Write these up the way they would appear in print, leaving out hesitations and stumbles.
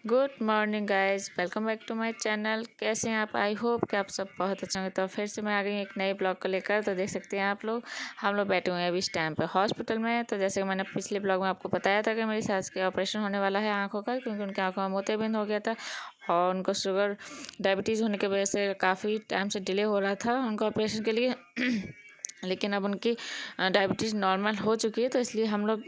Good morning guys, welcome back to my channel. कैसे हैं आप? आई होप कि आप सब बहुत अच्छे होंगे। तो फिर से मैं आ गई एक नई ब्लॉग को लेकर। तो देख सकते हैं आप लोग, हम लोग बैठे हुए हैं अभी इस टाइम पे हॉस्पिटल में। तो जैसे कि मैंने पिछले ब्लॉग में आपको बताया था कि मेरी सास के ऑपरेशन होने वाला है आँखों का, क्योंकि उनकी आँखों में मोतियाबिंद हो गया था और उनको शुगर डायबिटीज़ होने की वजह से काफ़ी टाइम से डिले हो रहा था उनका ऑपरेशन के लिए। लेकिन अब उनकी डायबिटीज़ नॉर्मल हो चुकी है, तो इसलिए हम लोग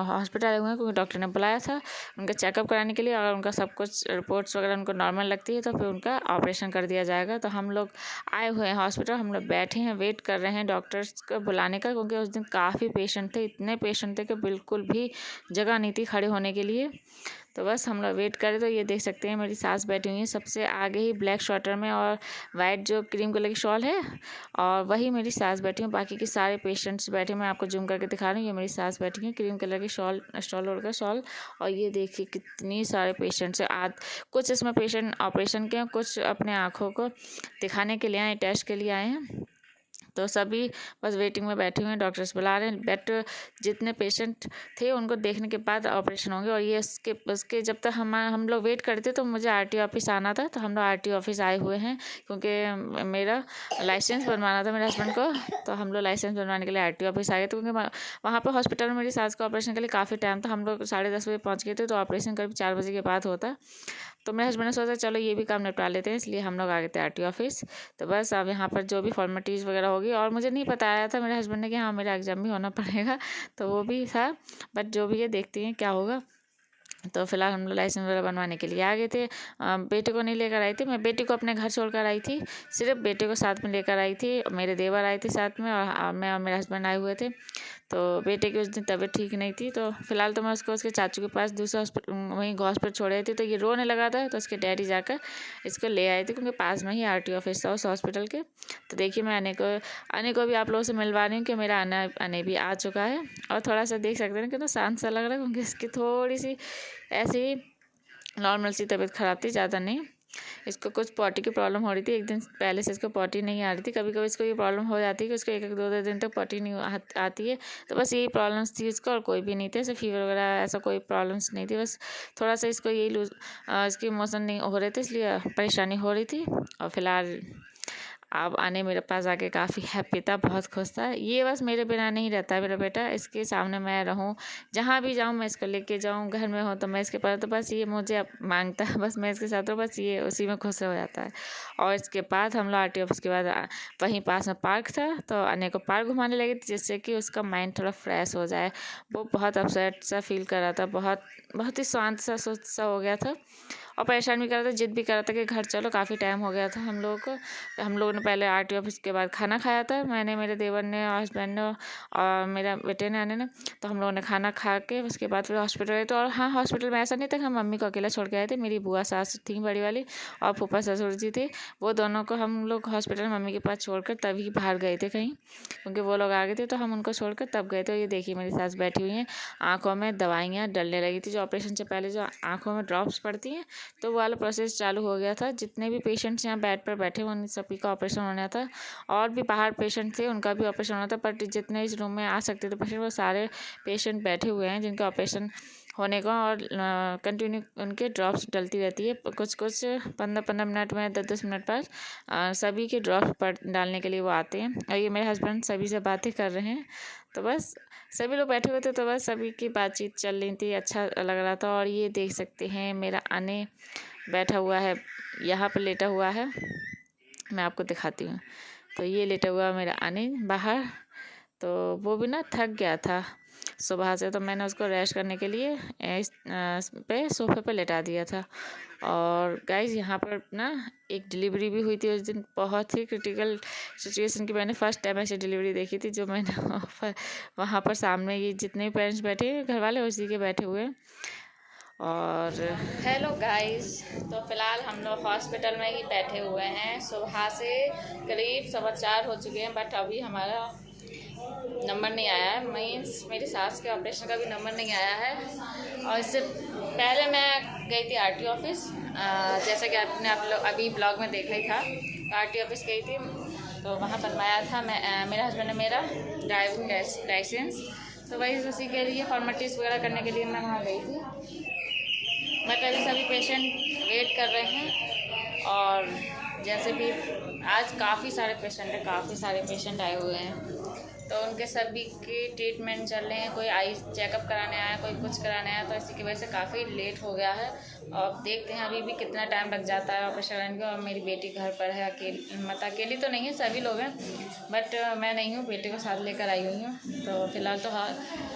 हॉस्पिटल आए हुए हैं, क्योंकि डॉक्टर ने बुलाया था उनका चेकअप कराने के लिए। और उनका सब कुछ रिपोर्ट्स वगैरह उनको नॉर्मल लगती है तो फिर उनका ऑपरेशन कर दिया जाएगा। तो हम लोग आए हुए हैं हॉस्पिटल, हम लोग बैठे हैं, वेट कर रहे हैं डॉक्टर्स को बुलाने का, क्योंकि उस दिन काफ़ी पेशेंट थे, इतने पेशेंट थे कि बिल्कुल भी जगह नहीं थी खड़े होने के लिए। तो बस हम लोग वेट करें। तो ये देख सकते हैं मेरी सास बैठी हुई है सबसे आगे ही ब्लैक स्वेटर में, और वाइट जो क्रीम कलर की शॉल है, और वही मेरी सास बैठी हूँ। बाकी के सारे पेशेंट्स बैठे, मैं आपको जूम करके दिखा रही हूँ। ये मेरी सास बैठी है क्रीम कलर की शॉल ओढ़ कर शॉल। और ये देखिए कितनी सारे पेशेंट्स हैं। कुछ इसमें पेशेंट ऑपरेशन के हैं, कुछ अपने आँखों को दिखाने के लिए आए, टेस्ट के लिए आए हैं। तो सभी बस वेटिंग में बैठे हुए हैं, डॉक्टर्स बुला रहे हैं। बट जितने पेशेंट थे उनको देखने के बाद ऑपरेशन होंगे। और ये उसके जब तक हम लोग वेट करते तो मुझे आरटीओ ऑफिस आना था। तो हम लोग आरटीओ ऑफिस आए हुए हैं, क्योंकि मेरा लाइसेंस बनवाना था मेरे हस्बैंड को। तो हम लोग लाइसेंस बनवाने के लिए आरटीओ ऑफिस आ गए थे, क्योंकि वहाँ पर हॉस्पिटल में मेरी सास का ऑपरेशन के लिए काफ़ी टाइम था। हम लोग 10:30 बजे पहुँच गए थे, तो ऑपरेशन करीब 4 बजे के बाद होता। तो मेरे हस्बैंड ने सोचा चलो ये भी काम निपटा लेते हैं, इसलिए हम लोग आ गए थे आरटीओ ऑफिस। तो बस अब यहाँ पर जो भी फॉर्मेलिटीज़ वगैरह होगी, और मुझे नहीं पता आया था मेरे हस्बैंड ने कि हाँ मेरा एग्ज़ाम भी होना पड़ेगा, तो वो भी था। बट जो भी है देखते हैं क्या होगा। तो फिलहाल हम लोग लाइसेंस वगैरह बनवाने के लिए आ गए थे। बेटे को नहीं लेकर आई थी मैं, बेटी को अपने घर छोड़कर आई थी, सिर्फ बेटे को साथ में लेकर आई थी। मेरे देवर आए थे साथ में, और मैं और मेरे हस्बैंड आए हुए थे। तो बेटे की उस दिन तबीयत ठीक नहीं थी, तो फिलहाल तो मैं उसको उसके चाचू के पास दूसरे हॉस्पिटल वहीं हॉस्पिटल छोड़ आई थी। तो ये रोने लगा था, तो उसके डैडी जाकर इसको ले आए थे, क्योंकि पास में ही आरटीओ ऑफिस था उस हॉस्पिटल के। तो देखिए मैं आने को भी आप लोगों से मिलवा रही हूँ कि मेरा आने भी आ चुका है। और थोड़ा सा देख सकते हैं कितना शांत सा लग रहा है, क्योंकि इसकी थोड़ी सी ऐसी नॉर्मल सी तबीयत खराब थी, ज़्यादा नहीं। इसको कुछ पॉटी की प्रॉब्लम हो रही थी, एक दिन पहले से इसको पॉटी नहीं आ रही थी। कभी कभी इसको ये प्रॉब्लम हो जाती है कि इसको एक एक दो दो दिन तक पॉटी नहीं आती है। तो बस यही प्रॉब्लम्स थी इसको, और कोई भी नहीं थे, ऐसे फीवर वगैरह ऐसा कोई प्रॉब्लम्स नहीं थी। बस थोड़ा सा इसको यही इसकी मोशन नहीं हो रहे थे, इसलिए परेशानी हो रही थी। और फिलहाल अब आने मेरे पास आके काफ़ी हैप्पी था, बहुत खुश था। ये बस मेरे बिना नहीं रहता है मेरा बेटा, इसके सामने मैं रहूँ, जहाँ भी जाऊँ मैं इसको लेके जाऊँ, घर में हो तो मैं इसके पास, तो बस ये मुझे अब मांगता है, बस मैं इसके साथ हूँ, बस ये उसी में खुश हो जाता है। और इसके बाद हम लोग आरटीओ ऑफिस के बाद वहीं पास में पार्क था, तो अने को पार्क घुमाने लगे, जिससे कि उसका माइंड थोड़ा फ्रेश हो जाए। वो बहुत अपसेट सा फील कर रहा था, बहुत बहुत ही शांत सा सुस्त सा हो गया था, और परेशान भी कर रहा था, जिद भी कर रहा था कि घर चलो, काफ़ी टाइम हो गया था हम लोगों को। हम लोगों ने पहले आरटीओ ऑफिस के बाद खाना खाया था, मैंने, मेरे देवर ने, हस्बैंड ने और मेरा बेटे ने, आने ने। तो हम लोगों ने खाना खा के उसके बाद फिर हॉस्पिटल गए। तो और हाँ, हॉस्पिटल में ऐसा नहीं था कि हम मम्मी को अकेला छोड़ के आए थे, मेरी बुआ सास थी बड़ी वाली, और फूफा ससुर जी थे। वो दोनों को हम लोग हॉस्पिटल मम्मी के पास छोड़कर तभी बाहर गए थे कहीं, क्योंकि वो लोग आ गए थे, तो हम उनको छोड़कर तब गए थे। ये देखिए मेरी सास बैठी हुई हैं, आँखों में दवाइयाँ डलने लगी थी, जो ऑपरेशन से पहले जो आँखों में ड्रॉप्स पड़ती हैं, तो वो वाला प्रोसेस चालू हो गया था। जितने भी पेशेंट्स यहाँ बेड पर बैठे हुए उन सभी का ऑपरेशन होना था, और भी बाहर पेशेंट थे उनका भी ऑपरेशन होना था। बट जितने इस रूम में आ सकते थे पेशेंट, वो सारे पेशेंट बैठे हुए हैं जिनका ऑपरेशन होने का, और कंटिन्यू उनके ड्रॉप्स डलती रहती है, कुछ कुछ 15-15 मिनट में, 10-10 मिनट पर सभी के ड्रॉप्स डालने के लिए वो आते हैं। और ये मेरे हस्बैंड सभी से बातें कर रहे हैं, तो बस सभी लोग बैठे हुए थे, तो बस सभी की बातचीत चल रही थी, अच्छा लग रहा था। और ये देख सकते हैं मेरा आने बैठा हुआ है, यहाँ पर लेटा हुआ है, मैं आपको दिखाती हूँ। तो ये लेटा हुआ मेरा आने बाहर, तो वो भी ना थक गया था सुबह से, तो मैंने उसको रेस्ट करने के लिए इस पे सोफे पे लेटा दिया था। और गाइज यहाँ पर ना एक डिलीवरी भी हुई थी उस दिन, बहुत ही क्रिटिकल सिचुएशन की। मैंने फर्स्ट टाइम ऐसी डिलीवरी देखी थी, जो मैंने वहाँ पर सामने ये जितने भी पेरेंट्स बैठे हैं घर वाले, उसी के बैठे हुए हैं। और हेलो गाइस, तो फ़िलहाल हम लोग हॉस्पिटल में ही बैठे हुए हैं, सुबह से करीब 4:15 हो चुके हैं, बट अभी हमारा नंबर नहीं आया है। मीन्स मेरी सास के ऑपरेशन का भी नंबर नहीं आया है। और इससे पहले मैं गई थी आरटीओ ऑफिस, जैसा कि आपने आप लोग अभी ब्लॉग में देखा ही था। तो आरटीओ ऑफिस गई थी, तो वहाँ बनवाया था मेरे हस्बैंड ने मेरा ड्राइविंग लाइसेंस। तो वही उसी के लिए फॉर्मेलिटीज़ वगैरह करने के लिए मैं वहाँ गई थी। मतलब सभी पेशेंट वेट कर रहे हैं। और जैसे भी आज काफ़ी सारे पेशेंट आए हुए हैं, तो उनके सभी के ट्रीटमेंट चल रहे हैं। कोई आई चेकअप कराने आया, कोई कुछ कराने आया, तो इसी की वजह से काफ़ी लेट हो गया है। और देखते हैं अभी भी कितना टाइम लग जाता है ऑपरेशन करने को। और मेरी बेटी घर पर है अकेली, मतलब अकेली तो नहीं है, सभी लोग हैं, बट मैं नहीं हूँ, बेटी को साथ लेकर आई हुई हूँ। तो फिलहाल तो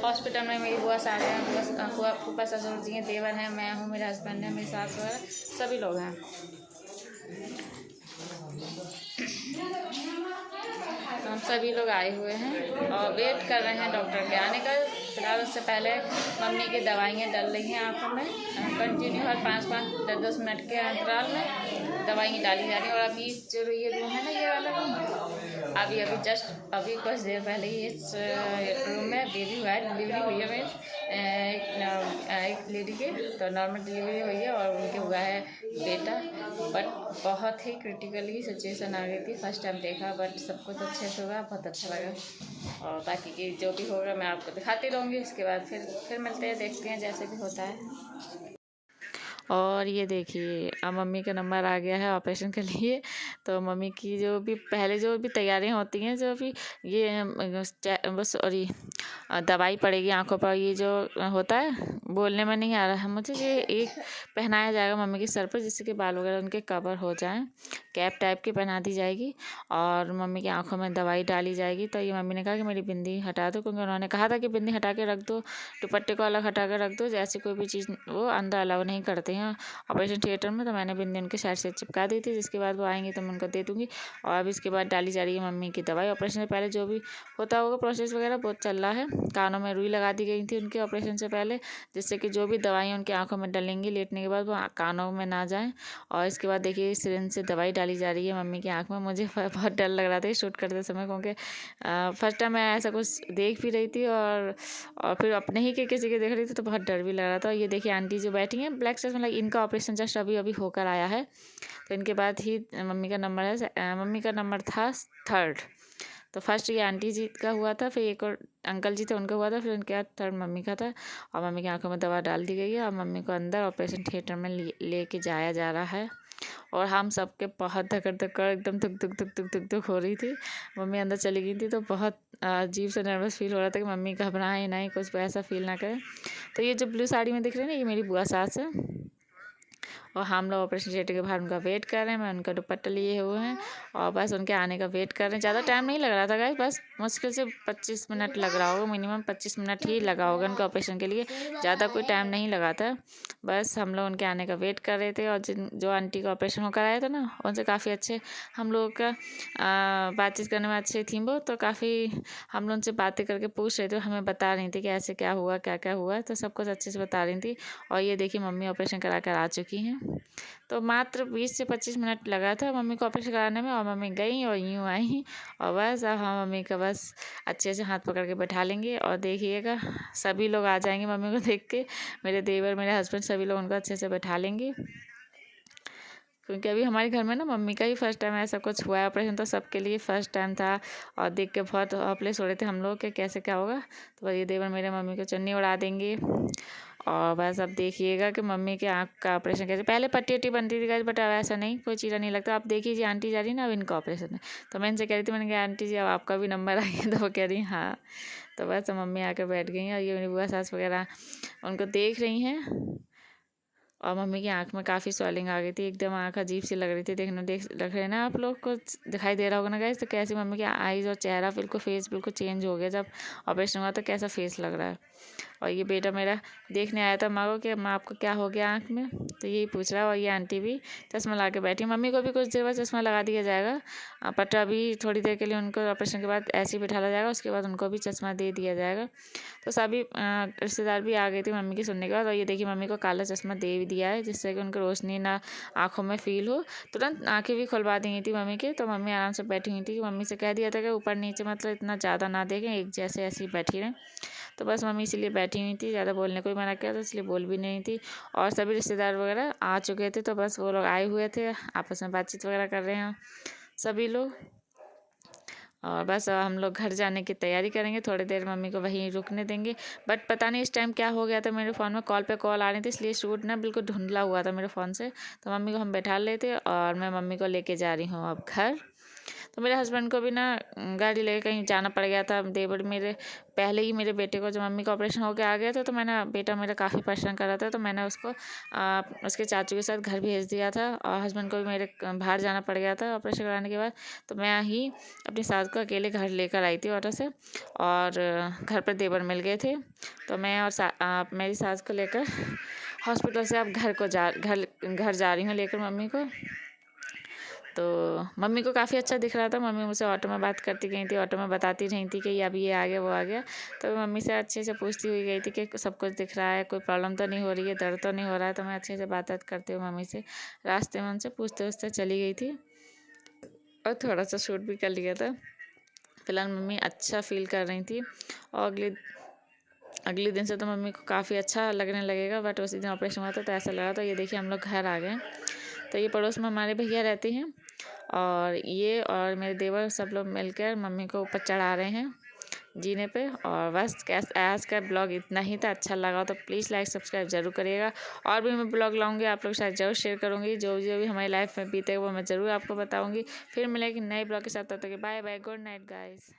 हॉस्पिटल में मेरी बुआ सारे हैं, बुआ फूफा ससुर जी हैं, देवर हैं, मैं हूँ, मेरे हस्बैंड है, मेरी सास वगैरह सभी लोग हैं। तो हम सभी लोग आए हुए हैं और वेट कर रहे हैं डॉक्टर के आने का। फिलहाल उससे पहले मम्मी की दवाइयाँ डल रही हैं आँखों में, कंटिन्यू हर 5-5 10-10 मिनट के अंतराल में दवाइयाँ डाली जा रही हैं। और अभी जो ये रूम है ना, ये वाला रूम, अभी जस्ट अभी कुछ देर पहले ही इस रूम में बेबी हुआ है, डिलीवरी हुई है मेरी एक लेडी के। तो नॉर्मल डिलीवरी हुई है और उनके हुआ है बेटा, बट बहुत ही क्रिटिकली सिचुएशन आ गई थी। फर्स्ट टाइम देखा, बट सब कुछ अच्छे से हुआ, बहुत अच्छा लगा। और बाकी की जो भी होगा मैं आपको दिखाती रहूँगी। उसके बाद फिर मिलते हैं, देखते हैं जैसे भी होता है। और ये देखिए अब मम्मी का नंबर आ गया है ऑपरेशन के लिए। तो मम्मी की जो भी पहले जो भी तैयारियां होती हैं, जो भी ये बस सॉरी दवाई पड़ेगी आंखों पर, ये जो होता है बोलने में नहीं आ रहा है मुझे, ये एक पहनाया जाएगा मम्मी के सर पर, जिससे कि बाल वगैरह उनके कवर हो जाएं। कैप टाइप की पहना दी जाएगी और मम्मी की आंखों में दवाई डाली जाएगी। तो ये मम्मी ने कहा कि मेरी बिंदी हटा दो, क्योंकि उन्होंने कहा था कि बिंदी हटा के रख दो, दुपट्टे को अलग हटा के रख दो, जैसे कोई भी चीज़ वो अंदर अलाउ नहीं करते हैं ऑपरेशन थिएटर में। तो मैंने बिंदी उनके साइड से चिपका दी थी, जिसके बाद वो आएंगे तो मैं उनको दे दूँगी। और अब इसके बाद डाली जा रही है मम्मी की दवाई। ऑपरेशन से पहले जो भी होता होगा प्रोसेस वगैरह बहुत चल रहा है। कानों में रुई लगा दी गई थी उनके ऑपरेशन से पहले, जिससे कि जो भी दवाइयाँ उनकी आंखों में डलेंगी लेटने के बाद वो कानों में ना जाएं। और इसके बाद देखिए सिरिंज से दवाई डाली जा रही है मम्मी की आंख में। मुझे बहुत डर लग रहा था शूट करते समय, क्योंकि फर्स्ट टाइम मैं ऐसा कुछ देख भी रही थी और फिर अपने ही के किसी के देख रही थी, तो बहुत डर भी लग रहा था। ये देखिए आंटी जो बैठी हैं ब्लैक ड्रेस में, इनका ऑपरेशन जस्ट अभी अभी होकर आया है। तो इनके बाद ही मम्मी का नंबर है, मम्मी का नंबर था 3rd। तो फर्स्ट ये आंटी जी का हुआ था, फिर एक और अंकल जी थे उनका हुआ था, फिर उनके बाद 3rd मम्मी का था। और मम्मी की आंखों में दवा डाल दी गई है और मम्मी को अंदर ऑपरेशन थिएटर में लेके जाया जा रहा है। और हम सबके बहुत धकड़ धकड़ एकदम धुक धुक धुक धुक धुक धुक हो रही थी। मम्मी अंदर चली गई थी, तो बहुत अजीब से नर्वस फील हो रहा था कि मम्मी घबराए नहीं, कुछ ऐसा फील ना करे। तो ये जो ब्लू साड़ी में दिख रही है ना, ये मेरी बुआ सास है। और हम लोग ऑपरेशन थिएटर के बाहर उनका वेट कर रहे हैं। मैं उनका दुपट्टा लिए हुए हैं और बस उनके आने का वेट कर रहे हैं। ज़्यादा टाइम नहीं लग रहा था गाइस, बस मुश्किल से 25 मिनट लग रहा होगा, मिनिमम 25 मिनट ही लगा होगा उनके ऑपरेशन के लिए, ज़्यादा कोई टाइम नहीं लगा था। बस हम लोग उनके आने का वेट कर रहे थे। और जो आंटी का ऑपरेशन होकर आया था ना, उनसे काफ़ी अच्छे हम लोग का बातचीत करने में अच्छी थी वो। तो काफ़ी हम लोग उनसे बातें करके पूछ रहे थे, हमें बता रही थी कि ऐसे क्या हुआ, क्या क्या हुआ, तो सब कुछ अच्छे से बता रही थी। और ये देखिए मम्मी ऑपरेशन करा कर आ चुकी हैं। तो मात्र 20 से 25 मिनट लगा था मम्मी को ऑपरेशन कराने में, और मम्मी गई और यूँ आई। और बस अब हम मम्मी का बस अच्छे से हाथ पकड़ के बैठा लेंगे और देखिएगा सभी लोग आ जाएंगे मम्मी को देख के, मेरे देवर, मेरे हस्बैंड, सभी लोग उनको अच्छे से बैठा लेंगे। क्योंकि अभी हमारे घर में ना मम्मी का ही फर्स्ट टाइम ऐसा कुछ हुआ है ऑपरेशन, तो सबके लिए फर्स्ट टाइम था। और देख के बहुत हॉपलेस हो रहे थे हम लोग कि कैसे क्या होगा। तो बस ये देवर मेरे मम्मी को चुन्नी उड़ा देंगे। और बस अब देखिएगा कि मम्मी के आँख का ऑपरेशन कैसे, पहले पट्टी वट्टी बनती थी गाइस, बट अब ऐसा नहीं, कोई चीज़ा नहीं लगता। आप देखिए जी आंटी जा रही ना, अब इनका ऑपरेशन है। तो मैं इनसे कह रही थी, मैंने कहा आंटी जी अब आपका भी नंबर आ गया, तो वो कह रही हाँ। तो बस मम्मी आकर बैठ गई हैं और ये मेरी बुआ सास वगैरह उनको देख रही हैं। और मम्मी की आंख में काफ़ी स्वेलिंग आ गई थी, एकदम आंख अजीब सी लग रही थी देखने, लग रहे ना आप लोग को दिखाई दे रहा होगा ना गाइस। तो कैसी मम्मी की आईज़ और चेहरा बिल्कुल, फेस बिल्कुल चेंज हो गया जब ऑपरेशन हुआ, तो कैसा फेस लग रहा है। और ये बेटा मेरा देखने आया था माँ को कि माँ आपको क्या हो गया आँख में, तो यही पूछ रहा है। और ये आंटी भी चश्मा ला के बैठी, मम्मी को भी कुछ देर बाद चश्मा लगा दिया जाएगा, बट अभी थोड़ी देर के लिए उनको ऑपरेशन के बाद ऐसे ही बिठाया जाएगा, उसके बाद उनको भी चश्मा दे दिया जाएगा। तो सभी रिश्तेदार भी आ गए थे मम्मी के सुनने के बाद। और ये देखिए मम्मी को काला चश्मा दे भी दिया है, जिससे कि उनको रोशनी ना आँखों में फील हो। तुरंत आँखें भी खुलवा दी थी मम्मी की। तो मम्मी आराम से बैठी हुई थी, मम्मी से कह दिया था कि ऊपर नीचे मतलब इतना ज़्यादा ना देखें, एक जैसे ऐसे ही बैठी रहें। तो बस मम्मी इसलिए बैठी हुई थी, ज़्यादा बोलने को ही मना किया, तो इसलिए बोल भी नहीं थी। और सभी रिश्तेदार वगैरह आ चुके थे, तो बस वो लोग आए हुए थे, आपस में बातचीत वगैरह कर रहे हैं सभी लोग। और बस हम लोग घर जाने की तैयारी करेंगे। थोड़ी देर मम्मी को वहीं रुकने देंगे। बट पता नहीं इस टाइम क्या हो गया था, मेरे फ़ोन में कॉल पे कॉल आ रही थी, इसलिए शूट ना बिल्कुल धुंधला हुआ था मेरे फ़ोन से। तो मम्मी को हम बैठा लेते और मैं मम्मी को लेके जा रही हूँ अब घर। तो मेरे हस्बैंड को भी ना गाड़ी लेके कहीं जाना पड़ गया था। देवर मेरे पहले ही मेरे बेटे को, जब मम्मी का ऑपरेशन हो के आ गया था, तो मैंने बेटा मेरा काफ़ी परेशान कर रहा था, तो मैंने उसको उसके चाचू के साथ घर भेज दिया था। और हस्बैंड को भी मेरे बाहर जाना पड़ गया था ऑपरेशन कराने के बाद। तो मैं ही अपनी सास को अकेले घर लेकर आई थी ऑटो से। और घर पर देवर मिल गए थे, तो मैं और मेरी सास को लेकर हॉस्पिटल से अब घर जा रही हूँ लेकर मम्मी को। तो मम्मी को काफ़ी अच्छा दिख रहा था। मम्मी मुझसे ऑटो में बात करती गई थी, ऑटो में बताती रही थी कि अब ये आ गया वो आ गया। तो मम्मी से अच्छे से पूछती हुई गई थी कि सब कुछ दिख रहा है, कोई प्रॉब्लम तो नहीं हो रही है, दर्द तो नहीं हो रहा है। तो मैं अच्छे से बात करती हूँ मम्मी से, रास्ते में उनसे पूछते चली गई थी और थोड़ा सा शूट भी कर लिया था। फिलहाल मम्मी अच्छा फील कर रही थी और अगले दिन से तो मम्मी को काफ़ी अच्छा लगने लगेगा। बट उसी दिन ऑपरेशन हुआ था तो ऐसा लगा। तो ये देखिए हम लोग घर आ गए। तो ये पड़ोस में हमारे भैया रहते हैं और ये और मेरे देवर सब लोग मिलकर मम्मी को ऊपर चढ़ा रहे हैं जीने पे। और बस आज का ब्लॉग इतना ही था। अच्छा लगा तो प्लीज़ लाइक सब्सक्राइब जरूर करिएगा। और भी मैं ब्लॉग लाऊंगी, आप लोग के साथ जरूर शेयर करूँगी। जो जो भी हमारी लाइफ में बीतेगा वो मैं ज़रूर आपको बताऊँगी। फिर मिलेगी नए ब्लॉग के साथ। तब तक bye bye, good night guys.